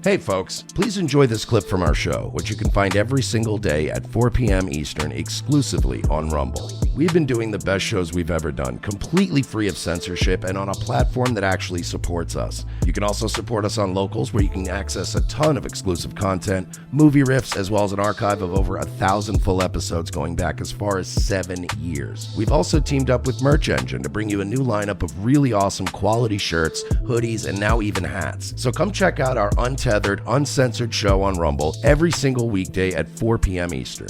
Hey folks, please enjoy this clip from our show, which you can find every single day at 4 p.m. Eastern exclusively on Rumble. We've been doing the best shows we've ever done, completely free of censorship and on a platform that actually supports us. You can also support us on Locals, where you can access a ton of exclusive content, movie riffs, as well as an archive of over 1,000 full episodes going back as far as 7 years. We've also teamed up with Merch Engine to bring you a new lineup of really awesome quality shirts, hoodies, and now even hats. So come check out our untethered, uncensored show on Rumble every single weekday at 4 p.m. Eastern.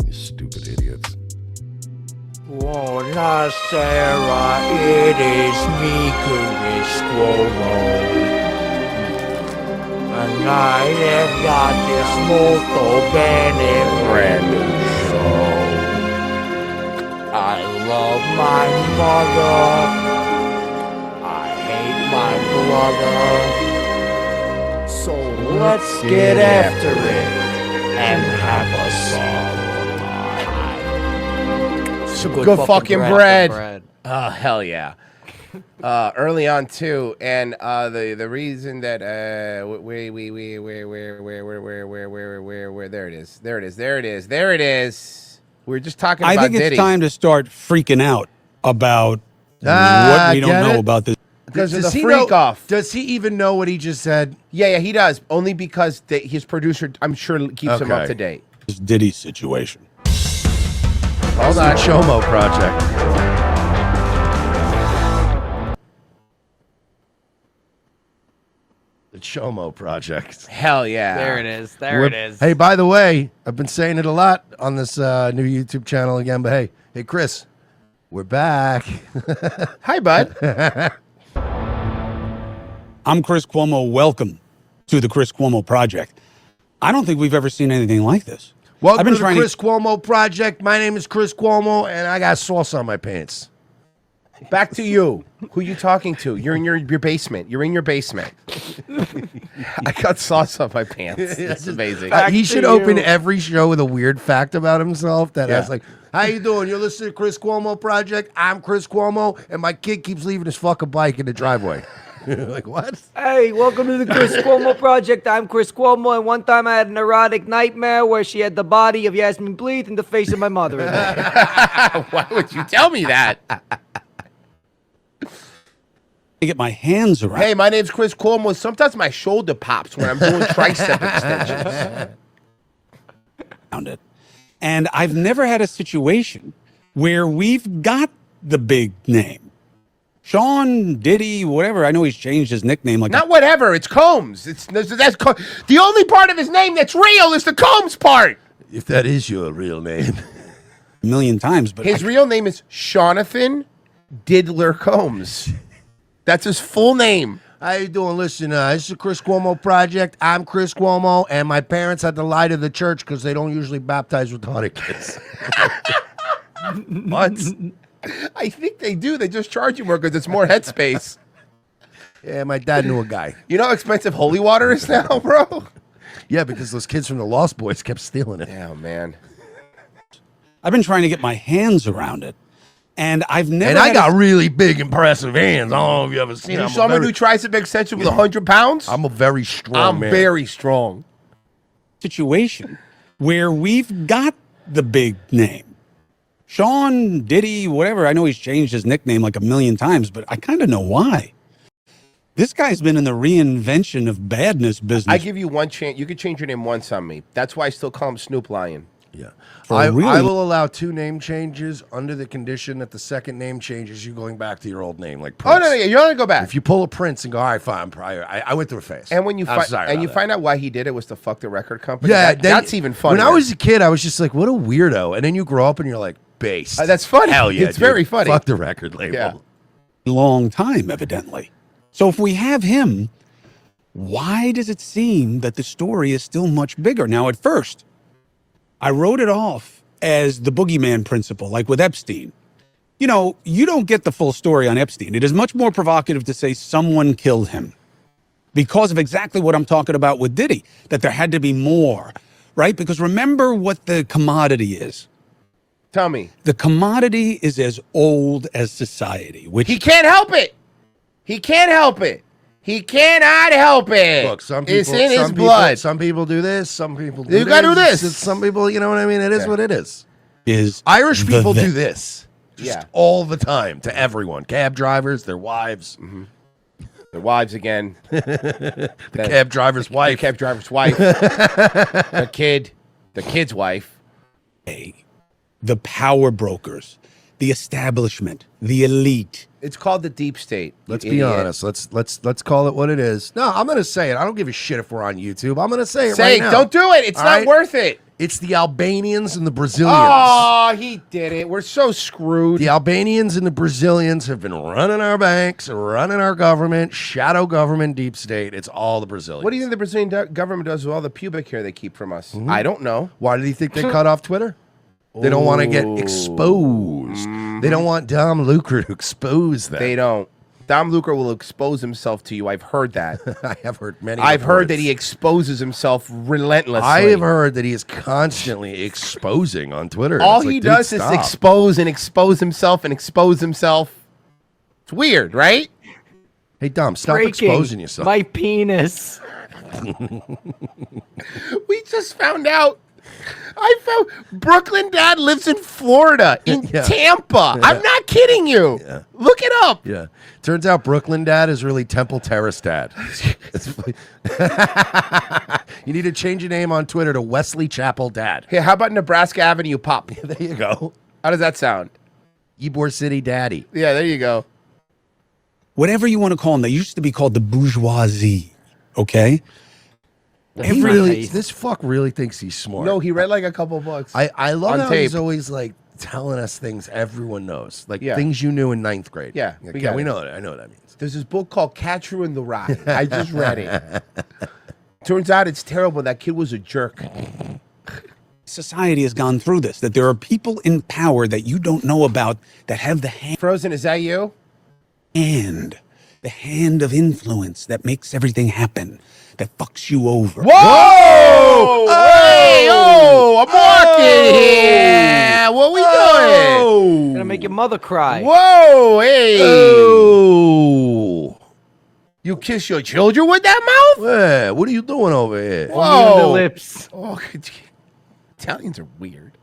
You stupid idiots. Buona sera, it is me, Chris Cuomo. And I have got this molto bene brand new show. I love my mother. I hate my brother. So let's get after it and have a song. Some good fucking bread. Oh, hell yeah. Early on too, and the reason that where there it is. We were just talking about I think it's Diddy. time to start freaking out about what we don't know about this. Because of the freak off. Does he even know what he just said? Yeah, he does. Only because his producer, I'm sure, keeps him up to date. This Diddy situation. Hold on. Cuomo project. The Cuomo project. Hell yeah. There it is. There it is. Hey, by the way, I've been saying it a lot on this new YouTube channel again, but hey, Chris, we're back. Hi, bud. I'm Chris Cuomo. Welcome to the Chris Cuomo Project. I don't think we've ever seen anything like this. Welcome to the Chris Cuomo Project. My name is Chris Cuomo, and I got sauce on my pants. Back to you. Who you talking to? You're in your basement. You're in your basement. I got sauce on my pants. That's amazing. He should open every show with a weird fact about himself that has like, how you doing? You're listening to Chris Cuomo Project. I'm Chris Cuomo, and my kid keeps leaving his fucking bike in the driveway. Like, what? Hey, welcome to the Chris Cuomo Project. I'm Chris Cuomo, and one time I had an erotic nightmare where she had the body of Yasmin Bleeth and the face of my mother-in-law. Why would you tell me that? To get my hands around. Hey, my name's Chris Cuomo. Sometimes my shoulder pops when I'm doing tricep extensions. It. And I've never had a situation where we've got the big name. Sean, Diddy, whatever. I know he's changed his nickname. Not whatever. It's Combs. The only part of his name that's real is the Combs part. If that is your real name. A million times. But his real name is Jonathan Diddler Combs. That's his full name. How you doing? Listen, this is the Chris Cuomo Project. I'm Chris Cuomo, and my parents had to lie to the church because they don't usually baptize retarded kids. What? I think they do. They just charge you more because it's more headspace. Yeah, my dad knew a guy. You know how expensive holy water is now, bro? Yeah, because those kids from the Lost Boys kept stealing it. Oh, man. I've been trying to get my hands around it. And I've never. And I got really big, impressive hands. I don't know if you ever seen it. You saw me do tricep extension with 100 pounds? I'm a very strong man. I'm very strong. Situation where we've got the big name. Sean, Diddy, whatever. I know he's changed his nickname like a million times, but I kind of know why. This guy's been in the reinvention of badness business. I give you one chance. You could change your name once on me. That's why I still call him Snoop Lion. Yeah. I will allow 2 name changes under the condition that the second name changes you going back to your old name, like Prince. Oh, no, you don't go back. If you pull a Prince and go, all right, fine, prior. I went through a phase. And when you find out why he did it was to fuck the record company. Yeah, that's even funnier. When I was a kid, I was just like, what a weirdo. And then you grow up and you're like, based. That's funny. Hell yeah, it's very funny. Fuck the record label. Yeah. Long time, evidently. So if we have him, why does it seem that the story is still much bigger? Now, at first, I wrote it off as the boogeyman principle, like with Epstein. You know, you don't get the full story on Epstein. It is much more provocative to say someone killed him because of exactly what I'm talking about with Diddy, that there had to be more, right? Because remember what the commodity is. Tell me. The commodity is as old as society, which he can't help it. He can't help it. He cannot help it. Look, some people, it's in his some blood. People, some people do this. Some people do You gotta do this. Some people, you know what I mean? It is what it is. Irish the people thing. do this. Just all the time to everyone. Cab drivers, their wives. Their wives again. The cab driver's wife. The cab driver's wife. The kid's wife. The power brokers, the establishment, the elite. It's called the deep state. Let's be honest. Let's call it what it is. No, I'm gonna say it. I don't give a shit if we're on YouTube. I'm gonna say it right now. Don't do it. It's All not right? worth it. It's the Albanians and the Brazilians. Oh, he did it. We're so screwed. The Albanians and the Brazilians have been running our banks, running our government, shadow government, deep state. It's all the Brazilians. What do you think the Brazilian government does with all the pubic hair they keep from us? I don't know. Why do you think they cut off Twitter? They don't want to get exposed. They don't want Dom Lucre to expose them. They don't. Dom Lucre will expose himself to you. I've heard that. I have heard many. I've heard reports. that he exposes himself relentlessly. I have heard that he is constantly exposing on Twitter. All It's like, he dude, does is stop. expose and expose himself and expose himself. It's weird, right? Hey, Dom, stop Breaking exposing yourself. my penis. We just found out. I found Brooklyn Dad lives in Florida, in Yeah. Tampa. I'm not kidding you. Look it up. Yeah. Turns out Brooklyn Dad is really Temple Terrace Dad. You need to change your name on Twitter to Wesley Chapel Dad. Hey, how about Nebraska Avenue Pop? There you go. How does that sound? Ybor City Daddy. Yeah, there you go. Whatever you want to call them, they used to be called the bourgeoisie. Okay? This fuck really thinks he's smart. No, he read like a couple books. I love on how tape. he's always like telling us things everyone knows, like Yeah. things you knew in 9th grade. Yeah, Like, we yeah, got we it. know it. I know what that means. There's this book called Catcher in the Rye. I just read it. Turns out it's terrible. That kid was a jerk. Society has gone through this, that there are people in power that you don't know about that have the Frozen, is that you? hand of influence that makes everything happen, that fucks you over. Whoa! Hey, I'm walking here. What we doing? Gonna make your mother cry. Whoa, hey. Oh, You kiss your children with that mouth? hey, what are you doing over here? Only on the Whoa. lips. Oh, Italians are weird.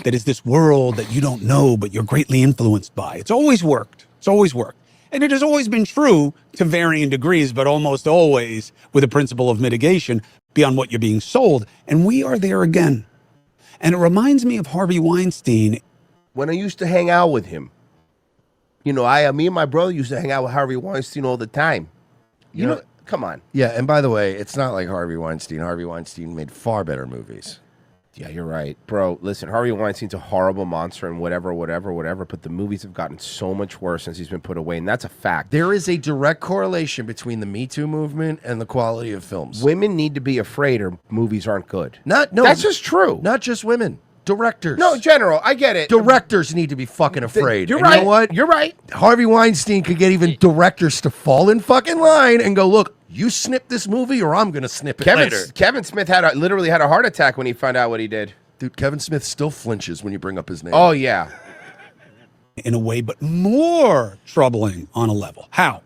That is this world that you don't know, but you're greatly influenced by. It's always worked. It's always worked. And it has always been true to varying degrees, but almost always with a principle of mitigation beyond what you're being sold. And we are there again. And it reminds me of Harvey Weinstein. When I used to hang out with him, you know, me and my brother used to hang out with Harvey Weinstein all the time. You know, come on. Yeah, and by the way, it's not like Harvey Weinstein. Harvey Weinstein made far better movies. Yeah, you're right. Bro, listen, Harvey Weinstein's a horrible monster and whatever, but the movies have gotten so much worse since he's been put away, and that's a fact. There is a direct correlation between the Me Too movement and the quality of films. Women need to be afraid or movies aren't good. That's just true. Not just women. Directors. No, general, I get it. Directors need to be fucking afraid. You're And right. You know what? You're right. Harvey Weinstein could get even directors to fall in fucking line and go, look, you snip this movie or I'm going to snip it later. Kevin Smith literally had a heart attack when he found out what he did. Dude, Kevin Smith still flinches when you bring up his name. Oh, yeah. In a way, but more troubling on a level. How?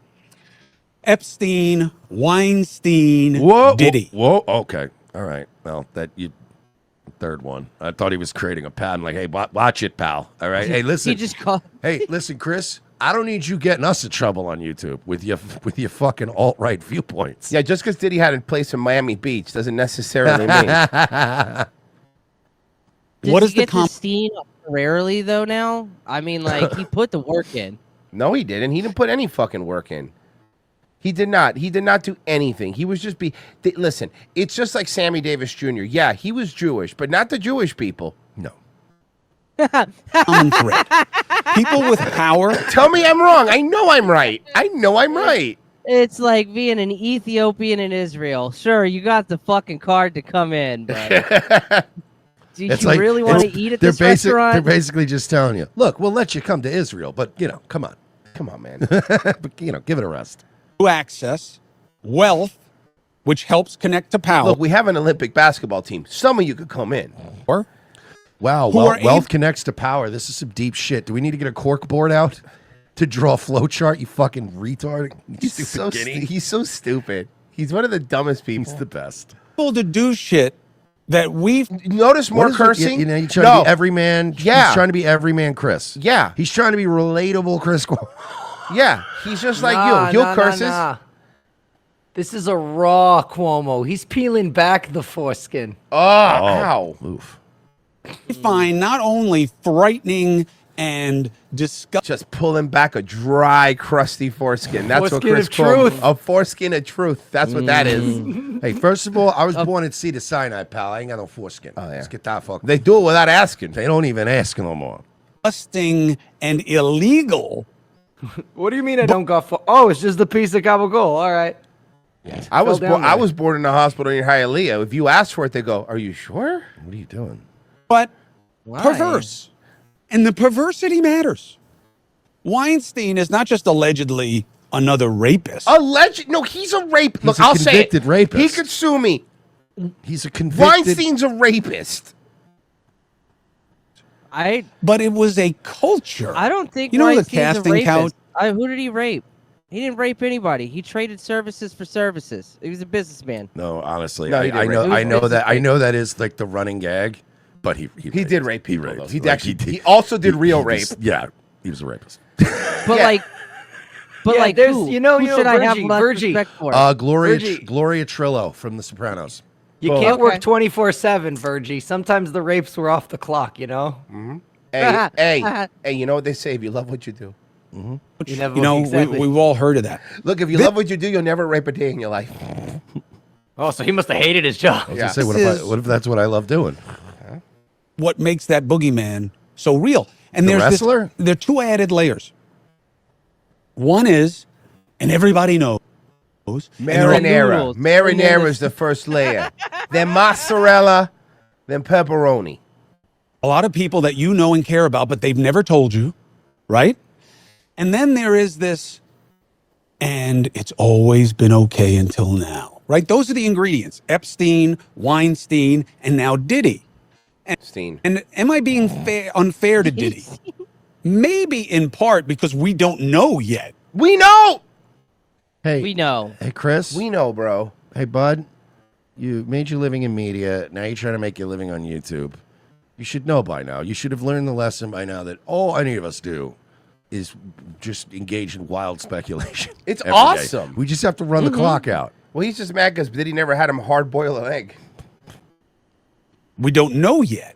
Epstein, Weinstein, Diddy. Whoa, okay. All right. Well, third one. I thought he was creating a pattern like, hey, watch it, pal. All right. Hey, listen. He just called. Hey, listen, Chris. I don't need you getting us in trouble on YouTube with your fucking alt-right viewpoints. Yeah, just because Diddy had a place in Miami Beach doesn't necessarily mean. Did What he is the get to Steen rarely though? Now, I mean, like he put the work in. No, he didn't. He didn't put any fucking work in. He did not. He did not do anything. He was just listen, it's just like Sammy Davis Jr. Yeah, he was Jewish, but not the Jewish people. No. Common thread. People with power. Tell me I'm wrong. I know I'm right. I know I'm right. It's like being an Ethiopian in Israel. Sure, you got the fucking card to come in, but do you really want to eat at this restaurant? They're basically just telling you, look, we'll let you come to Israel, but, come on. Come on, man. But, give it a rest. To access wealth, which helps connect to power. Look, we have an Olympic basketball team. Some of you could come in. Wow, Who are wealth connects to power. This is some deep shit. Do we need to get a cork board out? to draw a flow chart, you fucking retard. He's so stupid. He's one of the dumbest people. He's the best. People to do shit that we've noticed more cursing. You know, he's trying to be everyman. Yeah. He's trying to be everyman Chris. Yeah. He's trying to be relatable Chris Cuomo. Yeah. He's just like you. He'll curses. This is a raw Cuomo. He's peeling back the foreskin. Ow. Oof. I find not only frightening and disgusting. Just pulling back a dry, crusty foreskin. That's Foreskin what Chris of truth. A foreskin of truth. That's what that is. Hey, first of all, I was born in Cedar Sinai, pal. I ain't got no foreskin. Oh, yeah. Let's get that fucking. They do it without asking. They don't even ask no more. Disgusting and illegal. What do you mean I don't got Oh, it's just a piece of gabagool. All right. I was born in a hospital in Hialeah. If you ask for it, they go, "Are you sure?" What are you doing? But perverse. And the perversity matters. Weinstein is not just allegedly another rapist. No, he's a rapist. Look, a I'll say it. convicted rapist. He could sue me. He's a convicted. Weinstein's a rapist. But it was a culture. I don't think you know the Weinstein's casting a rapist. couch. Who did he rape? He didn't rape anybody. He traded services for services. He was a businessman. No, honestly, No, he I did know. rape. I know that. I know that is like the running gag. But he did rape people. He Though. raped. He Like, actually he also did real he rape. was- yeah, he was a rapist. But Yeah. like, there's who? you know, Who should I have Virgie, less Virgie. respect for? Gloria Virgie. Gloria Trillo from The Sopranos. You can't work 24/7, Virgie. Sometimes the rapes were off the clock, you know? Hey, you know what they say? If you love what you do. You never You know, exactly. we've all heard of that. Look, if you love what you do, you'll never rape a day in your life. Oh, so he must have hated his job. I was gonna say, what if that's what I love doing? What makes that boogeyman so real? And The there's wrestler? there are two added layers. One is, and everybody knows, Marinara. noodles. Marinara is the first layer. Then mozzarella, then pepperoni. a lot of people that you know and care about, but they've never told you, right? And then there is this, and it's always been okay until now, right? Those are the ingredients: Epstein, Weinstein, and now Diddy. And am I being unfair to Diddy? Maybe in part because we don't know yet. We know. Hey, We know. Hey, Chris. We know, bro. Hey, bud. You made your living in media. Now you're trying to make your living on YouTube. You should know by now. You should have learned the lesson by now that all any of us do is just engage in wild speculation. It's every day. awesome. We just have to run the clock out. Well, he's just mad because Diddy never had him hard boil an egg. We don't know yet,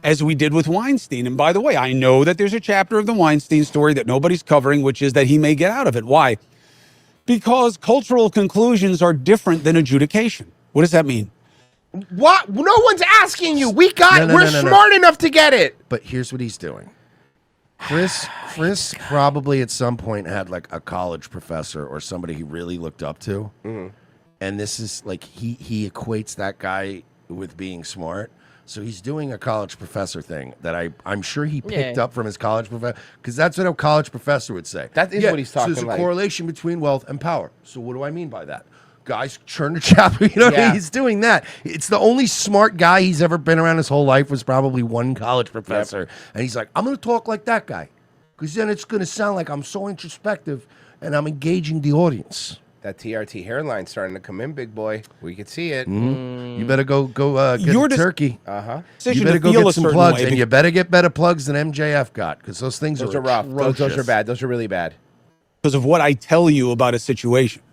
as we did with Weinstein. And by the way, I know that there's a chapter of the Weinstein story that nobody's covering, which is that he may get out of it. Why? Because cultural conclusions are different than adjudication. What does that mean? What? No one's asking you. We got. No, we're smart enough to get it. But here's what he's doing. Chris probably at some point had like a college professor or somebody he really looked up to. And this is like he equates that guy with being smart. So he's doing a college professor thing that I'm sure he picked up from his college professor, because that's what a college professor would say. That is what he's talking So there's a like. correlation between wealth and power. So what do I mean by that? Guys, churn the chapter. You know, he's doing that. It's the only smart guy he's ever been around his whole life was probably one college professor. And he's like, I'm going to talk like that guy, because then it's going to sound like I'm so introspective and I'm engaging the audience. That TRT hairline's starting to come in, big boy. We could see it. You better go get a turkey. You better go get some plugs, and you better get better plugs than MJF got, because those things Those are rough. Those are bad. Those are really bad. Because of what I tell you about a situation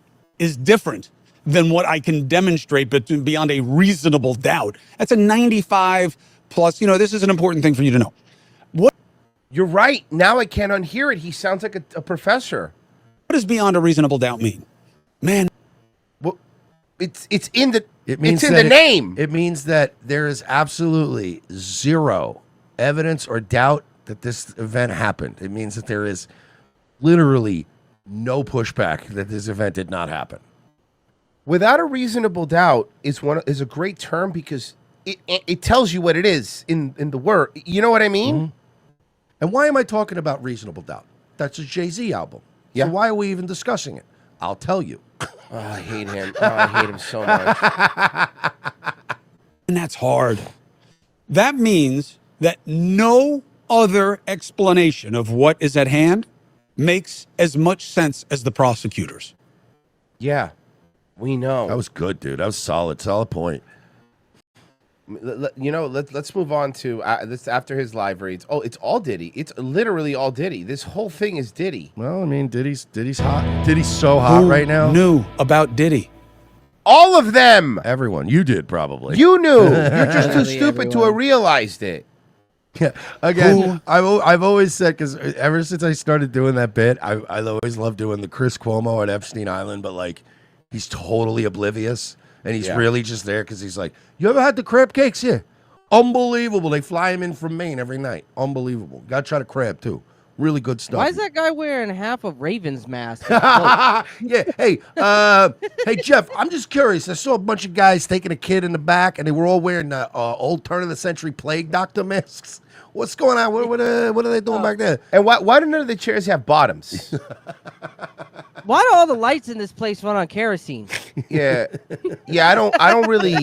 is different than what I can demonstrate, but beyond a reasonable doubt. That's a 95 plus. You know, this is an important thing for you to know. What? You're right. Now I can't unhear it. He sounds like a professor. What does beyond a reasonable doubt mean? Man, well, it's in the the name. It means that there is absolutely zero evidence or doubt that this event happened. It means that there is literally no pushback that this event did not happen. Without a reasonable doubt is a great term, because it tells you what it is in the word. You know what I mean? Mm-hmm. And why am I talking about reasonable doubt? That's a Jay-Z album. Yeah. So why are we even discussing it? I'll tell you. Oh, I hate him. Oh, I hate him so much. and that's hard. That means that no other explanation of what is at hand makes as much sense as the prosecutors. Yeah, we know. That was good, dude. That was solid point. Let's move on to this after his live reads. Oh, it's all Diddy. It's literally all Diddy. This whole thing is Diddy. Well, I mean, Diddy's hot. Diddy's so hot right now. Knew about Diddy? All of them. Everyone. You did probably. You knew. You're just too stupid to have realized it. Yeah. Again, I've always said, because ever since I started doing that bit, I always loved doing the Chris Cuomo at Epstein Island, but like he's totally oblivious. And he's really just there because he's like, you ever had the crab cakes here? Unbelievable. They fly him in from Maine every night. Unbelievable. Got to try the crab, too. Really good stuff. Why is that guy wearing half of Raven's mask? Yeah. Hey, hey, Jeff, I'm just curious. I saw a bunch of guys taking a kid in the back, and they were all wearing old turn-of-the-century plague doctor masks. What's going on? What are they doing back there? And why do none of the chairs have bottoms? Why do all the lights in this place run on kerosene? Yeah. I don't really.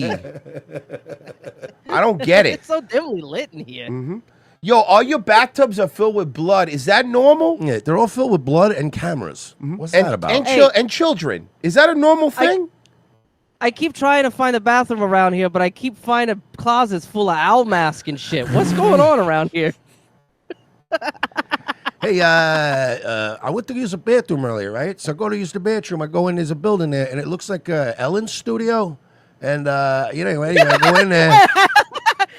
I don't get it. It's so dimly lit in here. Mm-hmm. Yo, all your bathtubs are filled with blood. Is that normal? Yeah, they're all filled with blood and cameras. What's that about? And children. Is that a normal thing? I keep trying to find a bathroom around here, but I keep finding closets full of owl masks and shit. What's going on around here? Hey, I went to use a bathroom earlier, right? So I go to use the bathroom. I go in, there's a building there, and it looks like Ellen's studio. And, anyway, I go in there.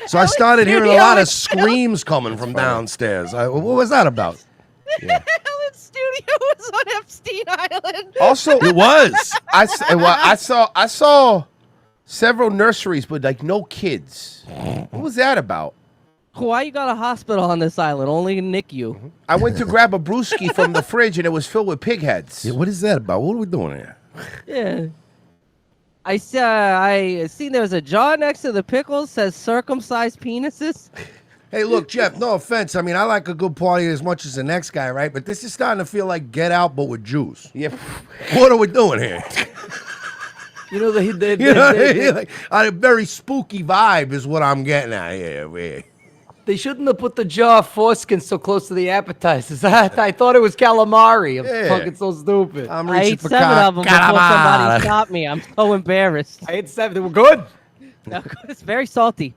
So I started hearing a lot of screams coming from downstairs. What was that about? Yeah. Ellen's studio was on Epstein Island. Also, it was. I saw several nurseries, but like no kids. What was that about? Why you got a hospital on this island? Only NICU. I went to grab a brewski from the fridge, and it was filled with pig heads. Yeah, what is that about? What are we doing here? Yeah. I seen there's a jar next to the pickles says circumcised penises. Hey, look, Jeff, no offense. I mean, I like a good party as much as the next guy, right? But this is starting to feel like Get Out, but with Jews. Yeah. What are we doing here? You know, like, a very spooky vibe is what I'm getting at here. They shouldn't have put the jar of foreskin so close to the appetizers. I thought it was calamari. I'm fucking so stupid. I ate 7 of them before somebody stopped me. I'm so embarrassed. I ate 7. They were good. No, it's very salty.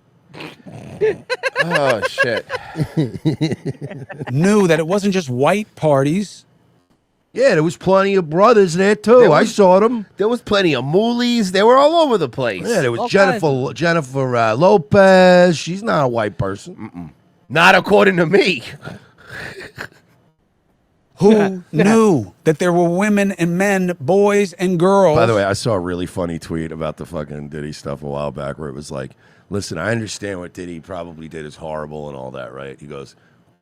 Oh, shit. Knew that it wasn't just white parties. Yeah, there was plenty of brothers there, too. I saw them. There was plenty of moolies. They were all over the place. Yeah, there was Jennifer Lopez. She's not a white person. Not according to me. Who knew that there were women and men, boys and girls? By the way, I saw a really funny tweet about the fucking Diddy stuff a while back where it was like, listen, I understand what Diddy probably did is horrible and all that, right? He goes,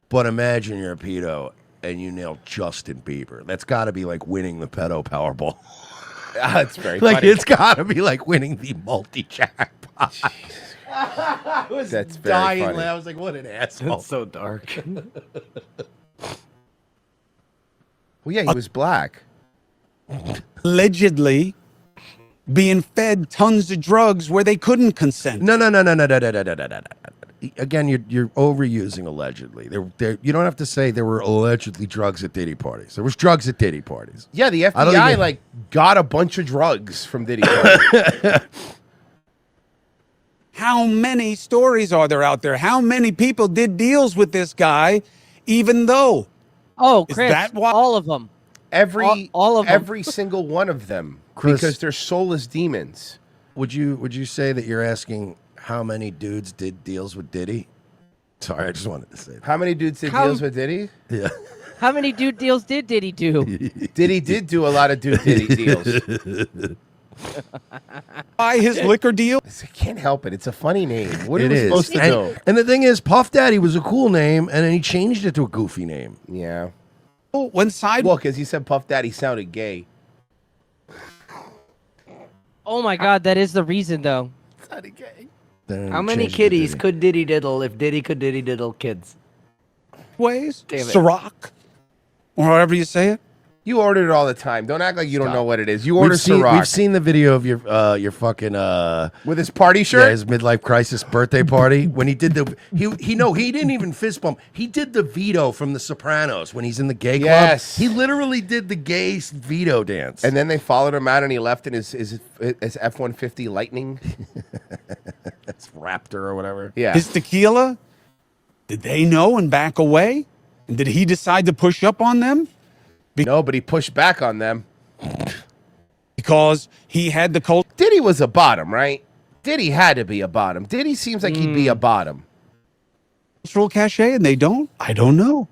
but imagine you're a pedo and you nailed Justin Bieber. That's got to be like winning the pedo Powerball. That's very like funny. It's got to be like winning the multi-jackpot. I was That's very dying. funny. I was like, what an asshole. That's so dark. Well, yeah, he was black. Allegedly being fed tons of drugs where they couldn't consent. No. Again, you're overusing allegedly. There, you don't have to say there were allegedly drugs at Diddy parties. There was drugs at Diddy parties. Yeah, the FBI got a bunch of drugs from Diddy parties. How many stories are there out there? How many people did deals with this guy, even though? Oh, Is Chris, that why- all of them. All of them. every single one of them, Chris, because they're soulless demons. Would you say that you're asking how many dudes did deals with Diddy? Sorry, I just wanted to say that. How many dudes did deals with Diddy? Yeah. How many dude deals did Diddy do? Diddy did do a lot of Diddy deals. Buy his liquor deal? I can't help it. It's a funny name. What are It we is. supposed to do? And the thing is, Puff Daddy was a cool name, and then he changed it to a goofy name. Yeah. One side. Well, because he said Puff Daddy sounded gay. Oh my God, that is the reason though. Sounded gay. Then How many changed it to kiddies Diddy. could Diddy diddle if Diddy could Diddy diddle kids? Ways? Damn it. Ciroc? Or however you say it? You order it all the time. Don't act like you don't know what it is. You order Ciroc. We've seen the video of your fucking with his party shirt. Yeah, his midlife crisis birthday party when he did the he didn't even fist bump. He did the Vito from The Sopranos when he's in the gay club. Yes. He literally did the gay Vito dance. And then they followed him out, and he left in his F-150 Lightning. It's Raptor or whatever. Yeah. His tequila. Did they know and back away? And did he decide to push up on them? No, but he pushed back on them. Because he had the cult. Diddy was a bottom, right? Diddy had to be a bottom. Diddy seems like he'd be a bottom. Cultural cachet, and they don't? I don't know.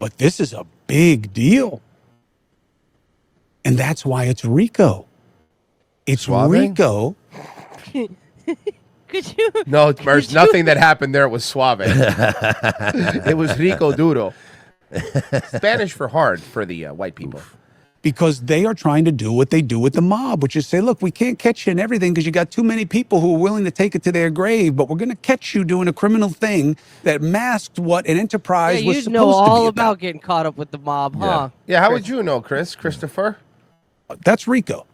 But this is a big deal. And that's why it's Rico. It's Suave? Rico. Could you? No, Merce, nothing that happened there was suave. It was Rico Duro. Spanish for hard for the white people. Because they are trying to do what they do with the mob, which is say, look, we can't catch you in everything because you got too many people who are willing to take it to their grave, but we're going to catch you doing a criminal thing that masked what an enterprise was supposed to be know all about. about getting caught up with the mob, huh? Yeah, how would you know, Christopher? That's Rico.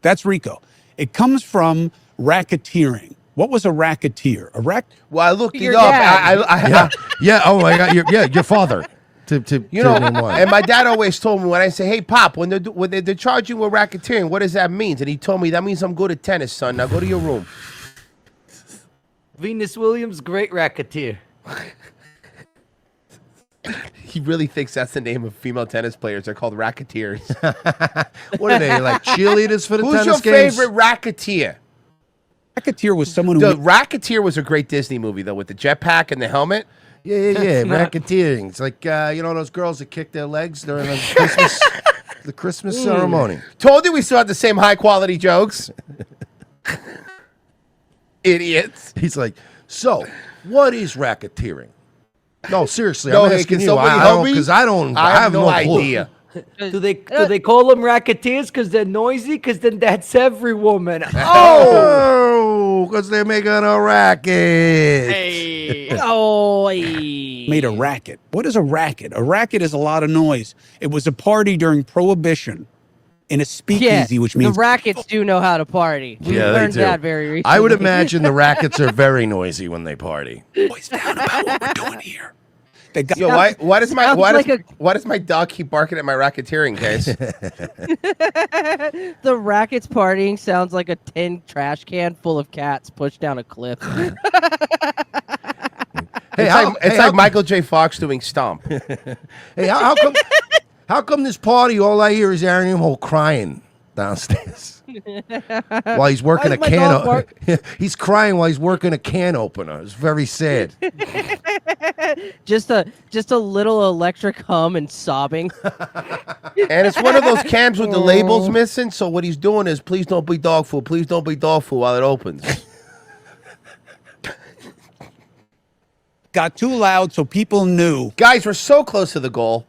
That's Rico. It comes from racketeering. What was a racketeer? Well, I looked Your it up. dad. Yeah. Oh my God. Your father. You know, and my dad always told me when I say, "Hey, Pop, when they charge you with racketeering, what does that mean?" And he told me that means I'm good at tennis, son. Now go to your room. Venus Williams, great racketeer. He really thinks that's the name of female tennis players. They're called racketeers. What are they, like cheerleaders for the Who's tennis your games? favorite racketeer? Racketeer was someone who... The Racketeer was a great Disney movie, though, with the jetpack and the helmet. Yeah. Racketeering. It's like, those girls that kick their legs during the Christmas ceremony. Told you we still had the same high-quality jokes. Idiots. He's like, so, what is racketeering? No, seriously, No, I'm hey, asking can you. somebody I help don't, me? because I have no clue. idea. Do they call them racketeers because they're noisy? Because then that's every woman. Oh, because they're making a racket. made a racket. What is a racket? A racket is a lot of noise. It was a party during Prohibition in a speakeasy, which means the rackets do know how to party. We learned that very recently. I would imagine the rackets are very noisy when they party. boys down about what we're doing here. They got Yo, why does my dog keep barking at my racketeering case? The rackets partying sounds like a tin trash can full of cats pushed down a cliff. It's like Michael J. Fox doing Stomp. Hey, how come this party all I hear is Aaron Hall crying downstairs while he's working a can? He's crying while he's working a can opener. It's very sad. just a little electric hum and sobbing. And it's one of those cans with the labels missing. So what he's doing is, please don't be dog food. Please don't be dog food while it opens. got too loud, so people knew. Guys, we're so close to the goal.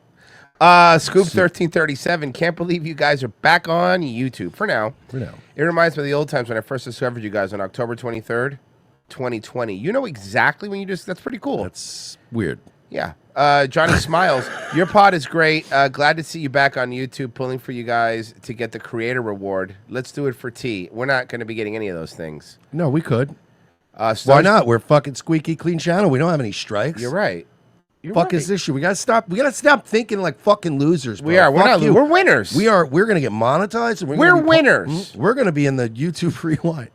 Scoop 1337. Can't believe you guys are back on YouTube for now. It reminds me of the old times when I first discovered you guys on October 23rd, 2020. You know exactly when you just. That's pretty cool. That's weird. Yeah. Johnny Smiles, your pod is great. Glad to see you back on YouTube, pulling for you guys to get the creator reward. Let's do it for T. We're not going to be getting any of those things. No, we could. Why not? We're fucking squeaky clean channel. We don't have any strikes. You're right. Fuck is this shit? We gotta stop. We gotta stop thinking like fucking losers. Bro. We are. We're not. We're winners. We're gonna get monetized. And we're winners. We're gonna be in the YouTube rewind.